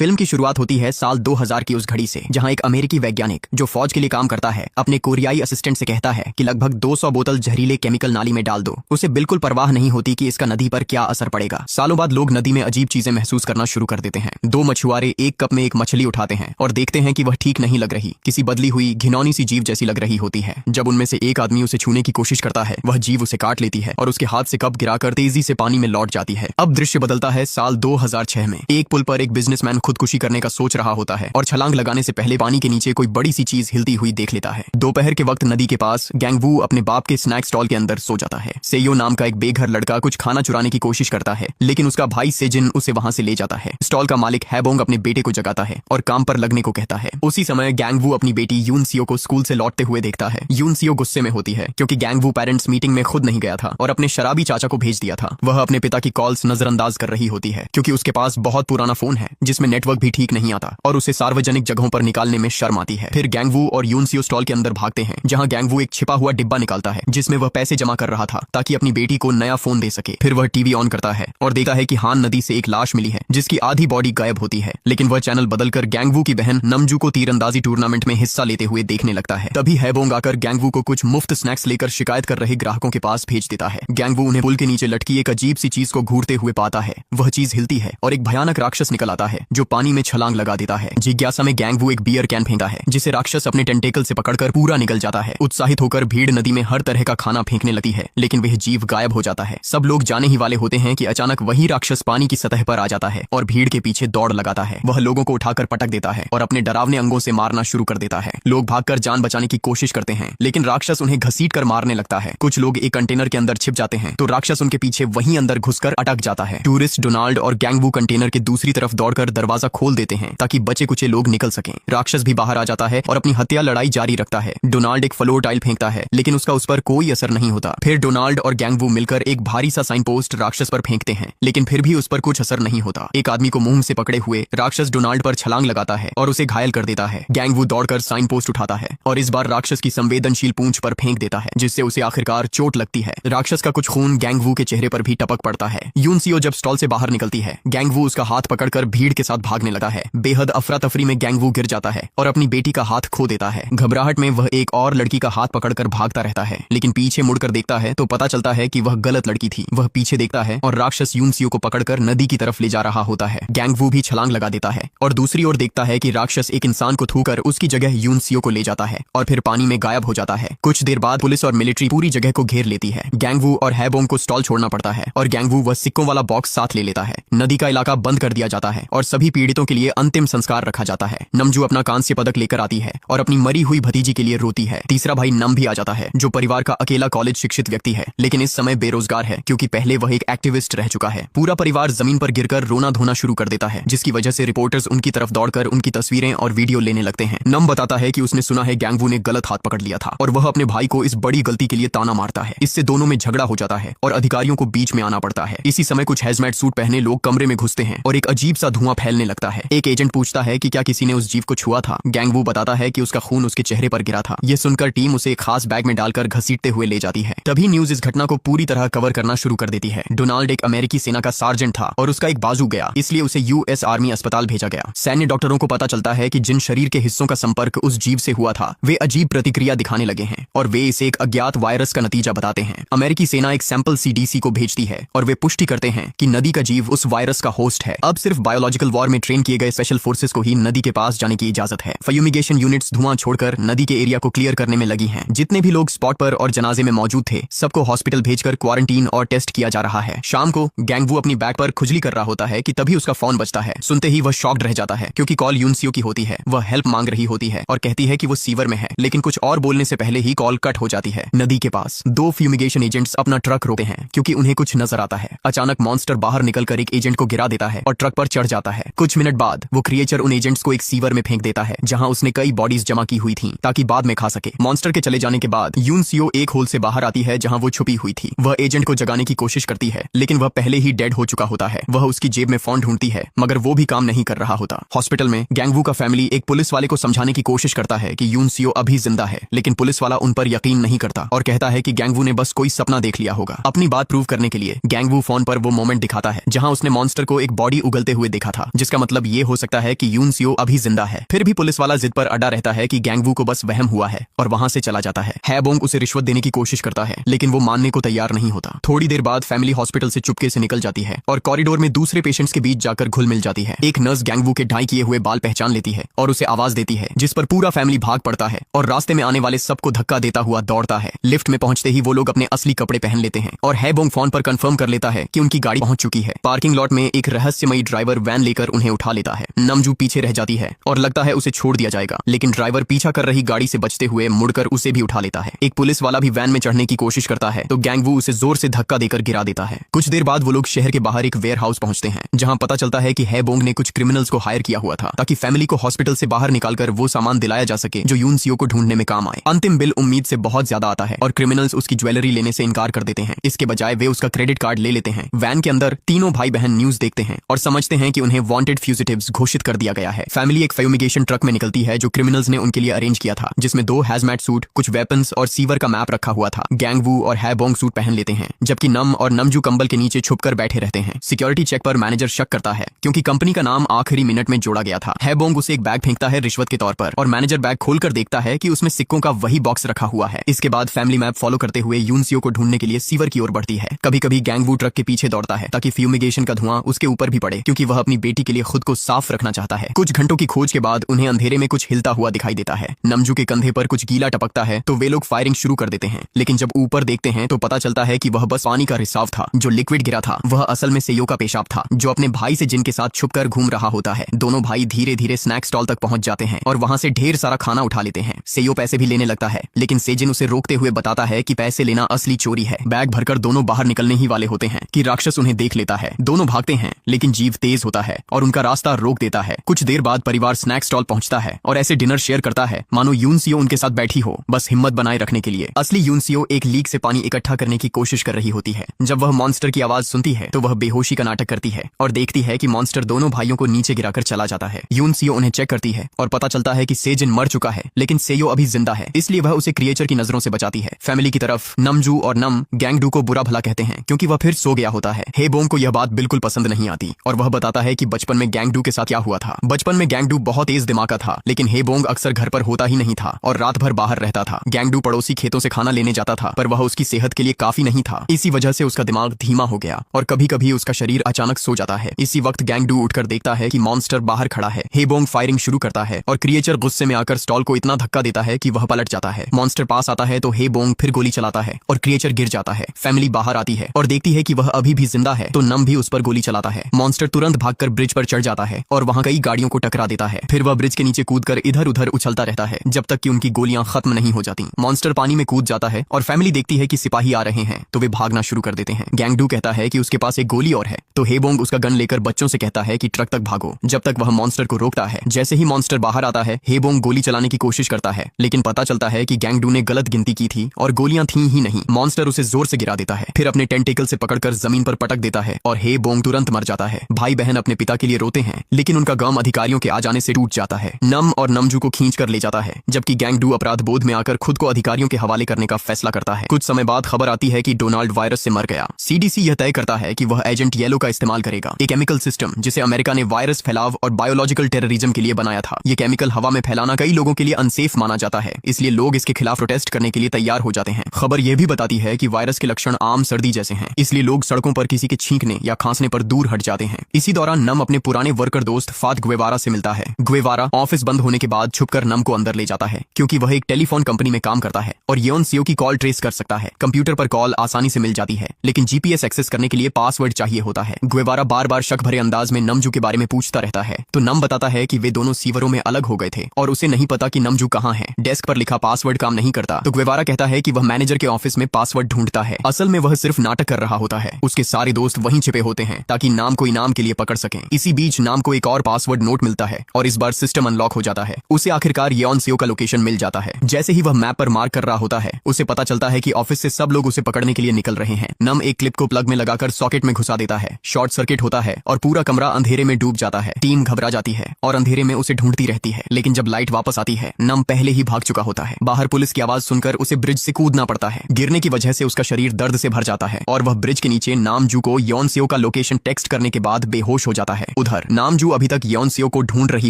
Film की शुरुआत होती है साल 2000 की उस घड़ी से, जहां एक अमेरिकी वैज्ञानिक जो फौज के लिए काम करता है अपने कोरियाई असिस्टेंट से कहता है कि लगभग 200 बोतल जहरीले केमिकल नाली में डाल दो। उसे बिल्कुल परवाह नहीं होती कि इसका नदी पर क्या असर पड़ेगा। सालों बाद लोग नदी में अजीब चीजें महसूस करना शुरू कर देते हैं। दो मछुआरे एक कप में एक मछली उठाते हैं और देखते हैं कि वह ठीक नहीं लग रही, किसी बदली हुई घिनौनी सी जीव जैसी लग रही होती है। जब उनमें से एक आदमी उसे छूने की कोशिश करता है, वह जीव उसे काट लेती है और उसके हाथ से कप गिराकर तेजी से पानी में लौट जाती है। अब दृश्य बदलता है साल 2006 में। एक पुल पर एक बिजनेसमैन खुदकुशी करने का सोच रहा होता है और छलांग लगाने से पहले पानी के नीचे कोई बड़ी सी चीज हिलती हुई देख लेता है। दोपहर के वक्त नदी के पास गैंगवू अपने बाप के स्नैक स्टॉल के अंदर सो जाता है। सेयो नाम का एक बेघर लड़का कुछ खाना चुराने की कोशिश करता है, लेकिन उसका भाई सेजिन उसे वहां से ले जाता है। स्टॉल का मालिक हैबोंग अपने बेटे को जगाता है और काम पर लगने को कहता है। उसी समय गैंगवू अपनी बेटी यूनसियो को स्कूल से लौटते हुए देखता है। यूनसियो गुस्से में होती है क्योंकि गैंगवू पेरेंट्स मीटिंग में खुद नहीं गया था और अपने शराबी चाचा को भेज दिया था। वह अपने पिता की कॉल्स नजरअंदाज कर रही होती है क्योंकि उसके पास बहुत पुराना फोन है जिसमें नेटवर्क भी ठीक नहीं आता और उसे सार्वजनिक जगहों पर निकालने में शर्म आती है। फिर गैंगवू और यूनसियो स्टॉल के अंदर भागते हैं, जहां गैंगवू एक छिपा हुआ डिब्बा निकालता है जिसमें वह पैसे जमा कर रहा था ताकि अपनी बेटी को नया फोन दे सके। फिर वह टीवी ऑन करता है और देखता है कि हान नदी से एक लाश मिली है जिसकी आधी बॉडी गायब होती है, लेकिन वह चैनल बदलकर गैंगवू की बहन नमजू को तीरंदाजी टूर्नामेंट में हिस्सा लेते हुए देखने लगता है। तभी हैबोंग आकर गैंगवू को कुछ मुफ्त स्नैक्स लेकर शिकायत कर रहे ग्राहकों के पास भेज देता है। गैंगवू उन्हें पुल के नीचे लटकी एक अजीब सी चीज को घूरते हुए पाता है। वह चीज हिलती है और एक भयानक राक्षस निकल आता है जो पानी में छलांग लगा देता है। जिज्ञासा में गैंगवू एक बियर कैन फेंकता है जिसे राक्षस अपने टेंटेकल से पकड़कर पूरा निगल जाता है। उत्साहित होकर भीड़ नदी में हर तरह का खाना फेंकने लगती है, लेकिन वह जीव गायब हो जाता है। सब लोग जाने ही वाले होते हैं कि अचानक वही राक्षस पानी की सतह पर आ जाता है और भीड़ के पीछे दौड़ लगाता है। वह लोगों को उठाकर पटक देता है और अपने डरावने अंगों से मारना शुरू कर देता है। लोग भागकर जान बचाने की कोशिश करते हैं, लेकिन राक्षस उन्हें घसीट कर मारने लगता है। कुछ लोग एक कंटेनर के अंदर छिप जाते हैं तो राक्षस उनके पीछे वहीं अंदर घुसकर अटक जाता है। टूरिस्ट डोनाल्ड और गैंगवू कंटेनर के दूसरी तरफ दौड़कर दरवाजा खोल देते हैं ताकि बचे कुचे लोग निकल सकें। राक्षस भी बाहर आ जाता है और अपनी हत्या लड़ाई जारी रखता है। डोनाल्ड एक फ्लोर टाइल फेंकता है, लेकिन उसका उस पर कोई असर नहीं होता। फिर डोनाल्ड और गैंगवू मिलकर एक भारी सा साइन पोस्ट राक्षस पर फेंकते हैं, लेकिन फिर भी उस पर कुछ असर नहीं होता। एक आदमी को मुंह से पकड़े हुए राक्षस डोनाल्ड पर छलांग लगाता है और उसे घायल कर देता है। गैंगवू दौड़कर साइन पोस्ट उठाता है और इस बार राक्षस की संवेदनशील पूंछ पर फेंक देता है, जिससे उसे आखिरकार चोट लगती है। राक्षस का कुछ खून गैंगवू के चेहरे पर भी टपक पड़ता है। यूनसियो जब स्टॉल से बाहर निकलती है, गैंगवू उसका हाथ पकड़कर भीड़ के साथ भागने लगा है। बेहद अफरा तफरी में गैंगवू गिर जाता है और अपनी बेटी का हाथ खो देता है। घबराहट में वह एक और लड़की का हाथ पकड़कर भागता रहता है, लेकिन पीछे मुड़कर देखता है तो पता चलता है कि वह गलत लड़की थी। वह पीछे देखता है और राक्षस यूनसियो को पकड़कर नदी की तरफ ले जा रहा होता है। गैंगवू भी छलांग लगा देता है और दूसरी ओर देखता है कि राक्षस एक इंसान को थूकर उसकी जगह यूनसियो को ले जाता है और फिर पानी में गायब हो जाता है। कुछ देर बाद पुलिस और मिलिट्री पूरी जगह को घेर लेती है। गैंगवू और हैबोंग को स्टॉल छोड़ना पड़ता है और गैंगवू वह सिक्कों वाला बॉक्स साथ ले लेता है। नदी का इलाका बंद कर दिया जाता है और सभी पीड़ितों के लिए अंतिम संस्कार रखा जाता है। नमजू अपना कांस्य पदक लेकर आती है और अपनी मरी हुई भतीजी के लिए रोती है। तीसरा भाई नम भी आ जाता है जो परिवार का अकेला कॉलेज शिक्षित व्यक्ति है, लेकिन इस समय बेरोजगार है क्योंकि पहले वह एक एक्टिविस्ट रह चुका है। पूरा परिवार जमीन पर गिरकर रोना धोना शुरू कर देता है, जिसकी वजह से रिपोर्टर्स उनकी तरफ दौड़कर उनकी तस्वीरें और वीडियो लेने लगते हैं। नम बताता है कि उसने सुना है गैंगवू ने गलत हाथ पकड़ लिया था और वह अपने भाई को इस बड़ी गलती के लिए ताना मारता है। इससे दोनों में झगड़ा हो जाता है और अधिकारियों को बीच में आना पड़ता है। इसी समय कुछ हैजमैट सूट पहने लोग कमरे में घुसते हैं और एक अजीब सा धुआं फैलने लगता है। एक एजेंट पूछता है कि क्या किसी ने उस जीव को छुआ था। गैंगवू बताता है कि उसका खून उसके चेहरे पर गिरा था। यह सुनकर टीम उसे एक खास बैग में डालकर घसीटते हुए ले जाती है। तभी न्यूज इस घटना को पूरी तरह कवर करना शुरू कर देती है। डोनाल्ड एक अमेरिकी सेना का सार्जेंट था और उसका एक बाजू गया, इसलिए उसे यूएस आर्मी अस्पताल भेजा गया। सैन्य डॉक्टरों को पता चलता है कि जिन शरीर के हिस्सों का संपर्क उस जीव से हुआ था वे अजीब प्रतिक्रिया दिखाने लगे हैं और वे इसे एक अज्ञात वायरस का नतीजा बताते हैं। अमेरिकी सेना एक सैंपल सीडीसी को भेजती है और वे पुष्टि करते हैं कि नदी का जीव उस वायरस का होस्ट है। अब सिर्फ बायोलॉजिकल वॉर में ट्रेन किए गए स्पेशल फोर्सेस को ही नदी के पास जाने की इजाजत है। फ्यूमिगेशन यूनिट्स धुआं छोड़कर नदी के एरिया को क्लियर करने में लगी हैं। जितने भी लोग स्पॉट पर और जनाजे में मौजूद थे सबको हॉस्पिटल भेजकर क्वारंटीन और टेस्ट किया जा रहा है। शाम को गैंगवू अपनी बैग पर खुजली कर रहा होता है कि तभी उसका फोन बजता है। सुनते ही वह शॉक्ड रह जाता है क्योंकि कॉल यूनसियो की होती है। वह हेल्प मांग रही होती है और कहती है कि वो सीवर में है, लेकिन कुछ और बोलने से पहले ही कॉल कट हो जाती है। नदी के पास दो फ्यूमिगेशन एजेंट्स अपना ट्रक रोकते हैं क्योंकि उन्हें कुछ नजर आता है। अचानक मॉन्स्टर बाहर निकलकर एक एजेंट को गिरा देता है और ट्रक पर चढ़ जाता है। कुछ मिनट बाद वो क्रिएचर उन एजेंट्स को एक सीवर में फेंक देता है जहां उसने कई बॉडीज जमा की हुई थी ताकि बाद में खा सके। मॉन्स्टर के चले जाने के बाद यूनसियो एक होल से बाहर आती है जहां वो छुपी हुई थी। वह एजेंट को जगाने की कोशिश करती है, लेकिन वह पहले ही डेड हो चुका होता है। वह उसकी जेब में फोन ढूंढती है, मगर वो भी काम नहीं कर रहा होता। हॉस्पिटल में गैंगवू का फैमिली एक पुलिस वाले को समझाने की कोशिश करता है कि यूनसियो अभी जिंदा है, लेकिन पुलिस वाला उन पर यकीन नहीं करता और कहता है कि गैंगवू ने बस कोई सपना देख लिया होगा। अपनी बात प्रूव करने के लिए गैंगवू फोन पर वो मोमेंट दिखाता है जहां उसने मॉन्स्टर को एक बॉडी उगलते हुए देखा था, जिसका जिसका मतलब ये हो सकता है कि यून सियो अभी जिंदा है। फिर भी पुलिस वाला जिद पर अड़ा रहता है कि गैंगवू को बस वहम हुआ है और वहां से चला जाता है। हैबोंग उसे रिश्वत देने की कोशिश करता है लेकिन वो मानने को तैयार नहीं होता। थोड़ी देर बाद फैमिली हॉस्पिटल से चुपके से निकल जाती है और कॉरिडोर में दूसरे पेशेंट्स के बीच जाकर घुल मिल जाती है। एक नर्स गैंगवू के ढाई किए हुए बाल पहचान लेती है और उसे आवाज देती है, जिस पर पूरा फैमिली भाग पड़ता है और रास्ते में आने वाले सबको धक्का देता हुआ दौड़ता है। लिफ्ट में पहुंचते ही वो लोग अपने असली कपड़े पहन लेते हैं और हैबोंग फोन पर कंफर्म कर लेता है कि उनकी गाड़ी पहुंच चुकी है। पार्किंग लॉट में एक रहस्यमयी ड्राइवर वैन लेकर उन्हें उठा लेता है। नमजू पीछे रह जाती है और लगता है उसे छोड़ दिया जाएगा, लेकिन ड्राइवर पीछा कर रही गाड़ी से बचते हुए मुड़कर उसे भी उठा लेता है। एक पुलिस वाला भी वैन में चढ़ने की कोशिश करता है तो गैंगवू उसे जोर से धक्का देकर गिरा देता है। कुछ देर बाद वो लोग शहर के बाहर एक वेयर हाउस पहुंचते हैं जहां पता चलता है कि हैबोंग ने कुछ क्रिमिनल्स को हायर किया हुआ था ताकि फैमिली को हॉस्पिटल से बाहर निकालकर वो सामान दिलाया जा सके जो यून सियो को ढूंढने में काम आए। अंतिम बिल उम्मीद से बहुत ज्यादा आता है और क्रिमिनल्स उसकी ज्वेलरी लेने से इनकार कर देते हैं। इसके बजाय वे उसका क्रेडिट कार्ड ले लेते हैं। वैन के अंदर तीनों भाई बहन न्यूज देखते हैं और समझते हैं कि उन्हें वांटेड फ्यूजिटिव्स घोषित कर दिया गया है। फैमिली एक फ्यूमिगेशन ट्रक में निकलती है जो क्रिमिनल्स ने उनके लिए अरेंज किया था, जिसमें 2 हैजमैट सूट, कुछ वेपन्स और सीवर का मैप रखा हुआ था। गैंगवू और हैबोंग सूट पहन लेते हैं जबकि नम और नमजू कंबल के नीचे छुपकर बैठे रहते हैं। सिक्योरिटी चेक पर मैनेजर शक करता है क्योंकि कंपनी का नाम आखिरी मिनट में जोड़ा गया था। हैबोंग उसे एक बैग फेंकता है रिश्वत के तौर पर और मैनेजर बैग खोलकर देखता है कि उसमें सिक्कों का वही बॉक्स रखा हुआ है। इसके बाद फैमिली मैप फॉलो करते हुए यून सियो को ढूंढने के लिए सीवर की ओर बढ़ती है। कभी कभी गैंगवू ट्रक के पीछे दौड़ता है ताकि फ्यूमिगेशन का धुआं उसके ऊपर भी पड़े, क्योंकि वह अपनी बेटी के लिए खुद को साफ रखना चाहता है। कुछ घंटों की खोज के बाद उन्हें अंधेरे में कुछ हिलता हुआ दिखाई देता है। नमजू के कंधे पर कुछ गीला टपकता है तो वे लोग फायरिंग शुरू कर देते हैं, लेकिन जब ऊपर देखते हैं तो पता चलता है कि वह बस पानी का रिसाव था। जो लिक्विड गिरा था वह असल में सेयो का पेशाब था, जो अपने भाई से जिनके साथ छुपकर घूम रहा होता है। दोनों भाई धीरे धीरे स्नैक स्टॉल तक पहुंच जाते हैं और वहां से ढेर सारा खाना उठा लेते हैं। सेयो पैसे भी लेने लगता है, लेकिन सेजिन उसे रोकते हुए बताता है कि पैसे लेना असली चोरी है। बैग भरकर दोनों बाहर निकलने ही वाले होते हैं कि राक्षस उन्हें देख लेता है। दोनों भागते हैं लेकिन जीव तेज होता है और उनका रास्ता रोक देता है। कुछ देर बाद परिवार स्नैक स्टॉल पहुंचता है और ऐसे डिनर शेयर करता है मानो यून सियो उनके साथ बैठी हो, बस हिम्मत बनाए रखने के लिए। असली यून सियो एक लीक से पानी इकट्ठा करने की कोशिश कर रही होती है। जब वह मॉन्स्टर की आवाज सुनती है तो वह बेहोशी का नाटक करती है और देखती है कि मॉन्स्टर दोनों भाइयों को नीचे गिराकर चला जाता है। यून सियो उन्हें चेक करती है और पता चलता है कि सेजिन मर चुका है, लेकिन सेयो अभी जिंदा है, इसलिए वह उसे क्रिएचर की नजरों से बचाती है। फैमिली की तरफ नमजू और नम गैंगडू को बुरा भला कहते हैं क्योंकि वह फिर सो गया होता है। हैबोंग को यह बात बिल्कुल पसंद नहीं आती और वह बताता है कि बचपन में गैंगडू के साथ क्या हुआ था। बचपन में गैंगडू बहुत तेज दिमाग का था, लेकिन हैबोंग अक्सर घर पर होता ही नहीं था और रात भर बाहर रहता था। गैंगडू पड़ोसी खेतों से खाना लेने जाता था पर वह उसकी सेहत के लिए काफी नहीं था। इसी वजह से उसका दिमाग धीमा हो गया और कभी कभी उसका शरीर अचानक सो जाता है। इसी वक्त गैंगडू उठकर देखता है कि मॉन्स्टर बाहर खड़ा है। हैबोंग फायरिंग शुरू करता है और क्रिएचर गुस्से में आकर स्टॉल को इतना धक्का देता है कि वह पलट जाता है। मॉन्स्टर पास आता है तो हैबोंग फिर गोली चलाता है और क्रिएचर गिर जाता है। फैमिली बाहर आती है और देखती है कि वह अभी भी जिंदा है तो नम भी उस पर गोली चलाता है। मॉन्स्टर तुरंत भागकर ब्रिज पर चढ़ जाता है और वहां कई गाड़ियों को टकरा देता है। फिर वह ब्रिज के नीचे कूदकर इधर उधर उछलता रहता है जब तक कि उनकी गोलियां खत्म नहीं हो जाती। मॉन्स्टर पानी में कूद जाता है और फैमिली देखती है कि सिपाही आ रहे हैं तो वे भागना शुरू कर देते हैं। गैंगडू कहता है कि उसके पास एक गोली और है तो हैबोंग उसका गन लेकर बच्चों से कहता है कि ट्रक तक भागो, जब तक वह मॉन्स्टर को रोकता है। जैसे ही मॉन्स्टर बाहर आता है हैबोंग गोली चलाने की कोशिश करता है, लेकिन पता चलता है कि गैंगडू ने गलत गिनती की थी और गोलियां थी ही नहीं। मॉन्स्टर उसे जोर से गिरा देता है, फिर अपने टेंटिकल से पकड़कर जमीन पर पटक देता है और हैबोंग तुरंत मर जाता है। भाई बहन अपने पिता के लिए रोते हैं, लेकिन उनका गम अधिकारियों के आ जाने से टूट जाता है। नम और नमजू को खींच कर ले जाता है, जबकि गैंगडू अपराध बोध में आकर खुद को अधिकारियों के हवाले करने का फैसला करता है। कुछ समय बाद खबर आती है कि डोनाल्ड वायरस से मर गया। सीडीसी यह तय करता है कि वह एजेंट येलो का इस्तेमाल करेगा, एक केमिकल सिस्टम जिसे अमेरिका ने वायरस फैलाव और बायोलॉजिकल टेररिज्म के लिए बनाया था। ये केमिकल हवा में फैलाना कई लोगों के लिए अनसेफ माना जाता है, इसलिए लोग इसके खिलाफ प्रोटेस्ट करने के लिए तैयार हो जाते हैं। खबर यह भी बताती है कि वायरस के लक्षण आम सर्दी जैसे हैं, इसलिए लोग सड़कों पर किसी के छींकने या खांसने पर दूर हट जाते हैं। इसी दौरान नम अपने पुराने वर्कर दोस्त फाद गुएवारा से मिलता है। गुएवारा ऑफिस बंद होने के बाद छुपकर नम को अंदर ले जाता है क्योंकि वह एक टेलीफोन कंपनी में काम करता है और यून सियो की कॉल ट्रेस कर सकता है। कंप्यूटर पर कॉल आसानी से मिल जाती है, लेकिन जीपीएस एक्सेस करने के लिए पासवर्ड चाहिए होता है। गुएवारा बार बार शक भरे अंदाज में नमजू के बारे में पूछता रहता है तो नम बताता है कि वे दोनों सीवरों में अलग हो गए थे और उसे नहीं पता कि नमजू कहाँ है। डेस्क पर लिखा पासवर्ड काम नहीं करता तो गुएवारा कहता है कि वह मैनेजर के ऑफिस में पासवर्ड ढूंढता है। असल में वह सिर्फ नाटक कर रहा होता है। उसके सारे दोस्त वहीं छिपे होते हैं ताकि नाम को इनाम के लिए पकड़ सकें। इसी बीच नाम को एक और पासवर्ड नोट मिलता है और इस बार सिस्टम अनलॉक हो जाता है। उसे आखिरकार यून सियो का लोकेशन मिल जाता है। जैसे ही वह मैप पर मार्क कर रहा होता है उसे पता चलता है कि ऑफिस से सब लोग उसे पकड़ने के लिए निकल रहे हैं। नम एक क्लिप को प्लग में लगाकर सॉकेट में घुसा देता है, शॉर्ट सर्किट होता है और पूरा कमरा अंधेरे में डूब जाता है। टीम घबरा जाती है और अंधेरे में उसे ढूंढती रहती है, लेकिन जब लाइट वापस आती है नम पहले ही भाग चुका होता है। बाहर पुलिस की आवाज सुनकर उसे ब्रिज से कूदना पड़ता है। गिरने की वजह से उसका शरीर दर्द से भर जाता है और वह ब्रिज के नीचे नामजू को यून सियो का लोकेशन टेक्स्ट करने के बाद बेहोश हो जाता है। उधर नामजू अभी तक योनसियो को ढूंढ रही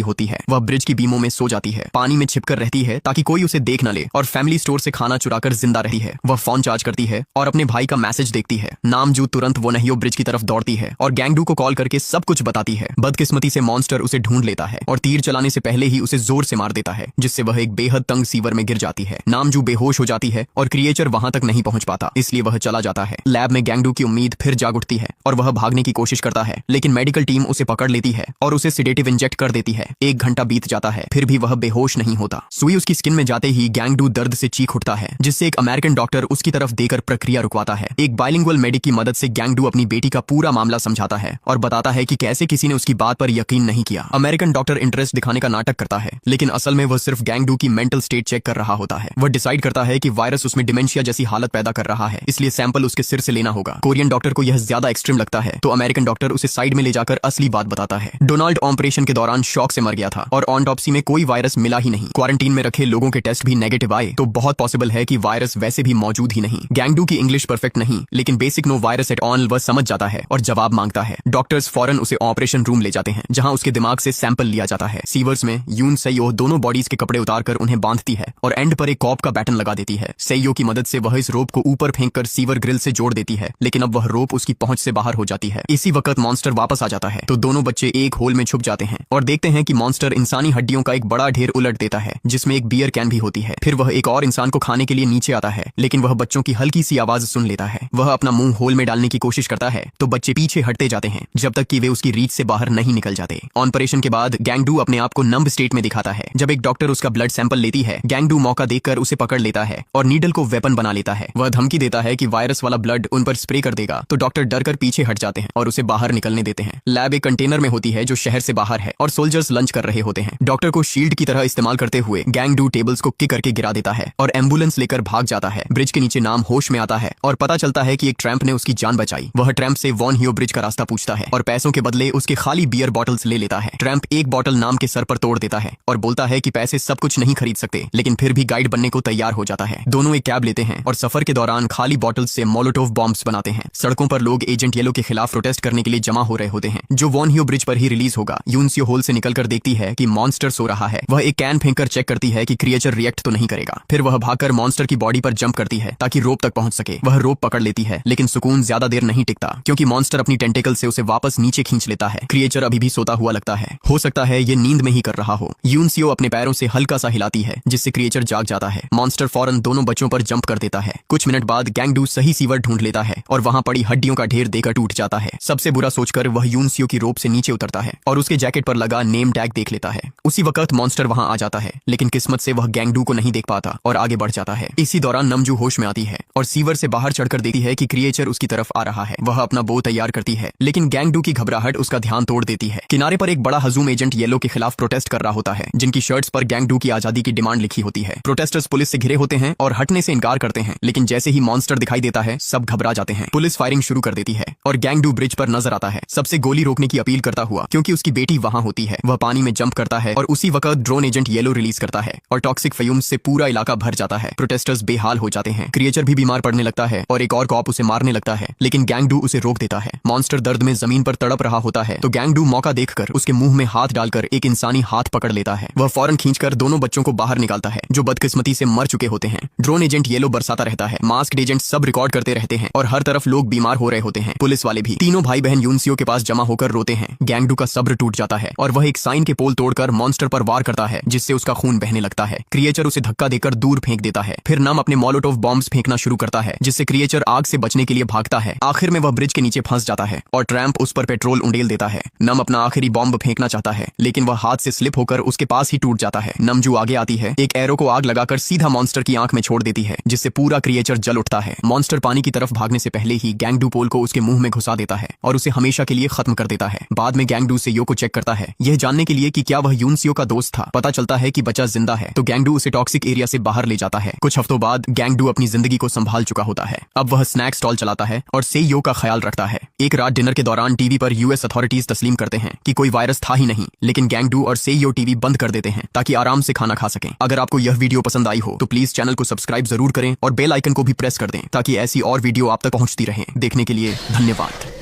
होती है। वह ब्रिज की बीमों में सो जाती है, पानी में छिपकर रहती है ताकि कोई उसे देख न ले, और फैमिली स्टोर से खाना चुराकर जिंदा रहती है। वह फोन चार्ज करती है और अपने भाई का मैसेज देखती है। नामजू तुरंत वोनहियो ब्रिज की तरफ दौड़ती है और गैंगडू को कॉल करके सब कुछ बताती है। बदकिस्मती से मॉन्स्टर उसे ढूंढ लेता है और तीर चलाने से पहले ही उसे जोर से मार देता है, जिससे वह एक बेहद तंग सीवर में गिर जाती है। नामजू बेहोश हो जाती है और क्रिएचर वहां तक नहीं पहुंच पाता, इसलिए वह चला जाता है। लैब में गैंगडू की उम्मीद फिर जाग उठती है और वह भागने की कोशिश करता है, लेकिन मेडिकल टीम उसे पकड़ लेती है और उसे सिडेटिव इंजेक्ट कर देती है। 1 घंटा बीत जाता है, फिर भी वह बेहोश नहीं होता। सुई उसकी स्किन में जाते ही गैंगडू दर्द से चीख उठता है, जिससे एक अमेरिकन डॉक्टर उसकी तरफ देकर प्रक्रिया रुकवाता है। एक बाइलिंगुअल मेडिक की मदद से गैंगडू अपनी बेटी का पूरा मामला समझाता है और बताता है कि कैसे किसी ने उसकी बात पर यकीन नहीं किया। अमेरिकन डॉक्टर इंटरेस्ट दिखाने का नाटक करता है, लेकिन असल में वह सिर्फ गैंगडू की मेंटल स्टेट चेक कर रहा होता है। वह डिसाइड करता है कि वायरस उसमें डिमेंशिया जैसी हालत पैदा कर रहा है, इसलिए सैंपल उसके सिर से लेना होगा। कोरियन डॉक्टर को यह ज्यादा एक्सट्रीम लगता है, तो अमेरिकन डॉक्टर उसे साइड में ले जाकर असली बात बताता है। डोनाल्ड ऑपरेशन के दौरान शॉक से मर गया था और ऑटोप्सी में कोई वायरस मिला ही नहीं। क्वारंटीन में रखे लोगों के टेस्ट भी नेगेटिव आए, तो बहुत पॉसिबल है कि वायरस वैसे भी मौजूद ही नहीं। गैंगडू की इंग्लिश परफेक्ट नहीं, लेकिन basic no virus at all वह समझ जाता है और जवाब मांगता है। डॉक्टर्स फौरन उसे ऑपरेशन रूम ले जाते हैं, जहां उसके दिमाग से सैंपल लिया जाता है। सीवर्स में यून सेयो दोनों बॉडीज के कपड़े उतारकर उन्हें बांधती है और एंड पर एक कॉप का बैटन लगा देती है। सेयो की मदद से वह इस रोप को ऊपर फेंककर सीवर ग्रिल से जोड़ देती है, लेकिन अब वह रोप उसकी पहुंच से बाहर हो जाती है। इसी वक्त मॉन्स्टर वापस आ जाता है, तो दोनों बच्चे एक होल में छुप जाते हैं और देखते हैं कि मॉन्स्टर इंसानी हड्डियों का एक बड़ा ढेर उलट देता है, जिसमें एक बियर कैन भी होती है। फिर वह एक और इंसान को खाने के लिए नीचे आता है, लेकिन वह बच्चों की हल्की सी आवाज सुन लेता है। वह अपना मुंह होल में डालने की कोशिश करता है, तो बच्चे पीछे हटते जाते हैं जब तक कि वे उसकी रीच से बाहर नहीं निकल जाते। ऑपरेशन के बाद गैंगडू अपने आप को नंब स्टेट में दिखाता है। जब एक डॉक्टर उसका ब्लड सैंपल लेती है, गैंगडू मौका देखकर उसे पकड़ लेता है और नीडल को वेपन बना लेता है। वह धमकी देता है कि वायरस वाला ब्लड उन पर स्प्रे कर देगा, तो डॉक्टर डर कर पीछे हट जाते हैं और उसे बाहर निकलने देते हैं। लैब एक कंटेनर में होती है जो शहर से बाहर है और सोल्जर्स लंच कर रहे होते हैं। डॉक्टर को शील्ड की तरह इस्तेमाल करते हुए गैंगडू टेबल्स को किक करके गिरा देता है और एम्बुलेंस लेकर भाग जाता है। ब्रिज के नीचे नाम होश में आता है और पता चलता है कि एक ट्रैम्प ने उसकी जान बचाई। वह ट्रैम्प से वोनहियो ब्रिज का रास्ता पूछता है और पैसों के बदले उसके खाली बियर बॉटल्स ले लेता है। ट्रैम्प एक बॉटल नाम के सर पर तोड़ देता है और बोलता है कि पैसे सब कुछ नहीं खरीद सकते, लेकिन फिर भी गाइड बनने को तैयार हो जाता है। दोनों एक कैब लेते हैं और सफर के दौरान खाली बॉटल्स से मोलोटोव बॉम्ब्स बनाते हैं। सड़कों पर लोग एजेंट येलो के खिलाफ प्रोटेस्ट करने के लिए जमा हो रहे होते हैं, जो वोनहियो ब्रिज पर ही रिलीज होगा। यूनसियो होल से निकलकर देखती है कि मॉन्स्टर सो रहा है। वह एक कैन फेंककर चेक करती है कि क्रिएचर रिएक्ट तो नहीं करेगा। फिर वह भागकर मॉन्स्टर की बॉडी पर जंप करती है ताकि रोप तक पहुंच सके। वह रोप पकड़ लेती है, लेकिन सुकून ज्यादा देर नहीं टिकता, क्योंकि मॉन्स्टर अपनी टेंटेकल से उसे वापस नीचे खींच लेता है। क्रिएचर अभी भी सोता हुआ लगता है, हो सकता है ये नींद में ही कर रहा हो। यूनसियो अपने पैरों से हल्का सा हिलाती है, जिससे क्रिएचर जाग जाता है। मॉन्स्टर फौरन दोनों बच्चों पर जंप कर देता है। कुछ मिनट बाद गैंगडू सही सीवर ढूंढ लेता है और वहां पड़ी हड्डियों का ढेर देकर टूट जाता है। सबसे बुरा सोचकर वह यूनसियो की रोप से नीचे उतरता है और उसके जैकेट पर लगा नेम टैग देख लेता है। उसी वक्त मॉन्स्टर वहां आ जाता है, लेकिन किस्मत से वह गैंगडू को नहीं देख पाता और आगे बढ़ जाता है। इसी दौरान नमजू होश में आती है और सीवर से बाहर चढ़कर देखती है कि क्रिएचर उसकी तरफ आ रहा है। वह अपना बो तैयार करती है, लेकिन गैंगडू की घबराहट उसका ध्यान तोड़ देती है। किनारे पर एक बड़ा हजूम एजेंट येलो के खिलाफ प्रोटेस्ट कर रहा होता है, जिनकी शर्ट्स पर गैंगडू की आजादी की डिमांड लिखी होती है। प्रोटेस्टर्स पुलिस से घिरे होते हैं और हटने से इनकार करते हैं, लेकिन जैसे ही मॉन्स्टर दिखाई देता है, सब घबरा जाते हैं। पुलिस फायरिंग शुरू कर देती है और गैंगडू ब्रिज पर नजर आता है, सबसे गोली रोकने की अपील करता हुआ, क्योंकि उसकी बेटी वहां होती है। वह पानी में जंप करता है और उसी वक्त ड्रोन एजेंट येलो रिलीज करता है और टॉक्सिक फ्यूम्स से पूरा इलाका भर जाता है। प्रोटेस्टर्स बेहाल हो जाते हैं। क्रिएचर भी बीमार पड़ने लगता है और एक और कॉप उसे मारने लगता है, लेकिन गैंगडू उसे रोक देता है। मॉन्स्टर दर्द में जमीन पर तड़प रहा होता है, तो गैंगडू मौका देखकर उसके मुंह में हाथ डालकर एक इंसानी हाथ पकड़ लेता है। वह फौरन खींचकर दोनों बच्चों को बाहर निकालता है, जो बदकिस्मती से मर चुके होते हैं। ड्रोन एजेंट येलो बरसाता रहता है, मास्क्ड एजेंट सब रिकॉर्ड करते रहते हैं और हर तरफ लोग बीमार हो रहे होते हैं, पुलिस वाले भी। तीनों भाई बहन यूनसियो के पास जमा होकर रोते हैं। गैंगडू का सब्र टूट जाता है और वह एक साइन के पोल तोड़कर मॉन्स्टर पर वार करता है, जिससे उसका खून बहने लगता है। क्रिएचर उसे धक्का देकर दूर फेंक देता है। फिर नम अपने मोलोटोव बॉम्ब्स फेंकना शुरू करता है, जिससे क्रिएचर आग से बचने के लिए भागता है। आखिर में वह ब्रिज के नीचे फंस जाता है और ट्रैम्प उस पर पेट्रोल उंडेल देता है। नम अपना आखिरी बॉम्ब फेंकना चाहता है, लेकिन वह हाथ से स्लिप होकर उसके पास ही टूट जाता है। नमजू आगे आती है, एक एरो को आग लगाकर सीधा मॉन्स्टर की आंख में छोड़ देती है, जिससे पूरा क्रिएचर जल उठता है। मॉन्स्टर पानी की तरफ भागने से पहले ही गैंगडू पोल को उसके मुंह में घुसा देता है और उसे हमेशा के लिए खत्म कर देता है। बाद में गैंगडू सेयो को चेक करता है, यह जानने के लिए कि क्या वह यूनसियो का दोस्त था। पता चलता है कि बच्चा जिंदा है, तो गैंगडू उसे टॉक्सिक एरिया से बाहर ले जाता है। कुछ हफ्तों बाद गैंगडू अपनी जिंदगी को संभाल चुका होता है। अब वह स्नैक स्टॉल चलाता है और सेयो का ख्याल रखता है। एक रात डिनर के दौरान टीवी पर यूएस अथॉरिटीज तस्लीम करते हैं कि कोई वायरस था ही नहीं, लेकिन गैंगडू और सेयो टीवी बंद कर देते हैं ताकि आराम से खाना खा सकें। अगर आपको यह वीडियो पसंद आई हो तो प्लीज चैनल को सब्सक्राइब जरूर करें और बेल आइकन को भी प्रेस कर दें ताकि ऐसी और वीडियो आप तक पहुंचती रहे। देखने के लिए धन्यवाद।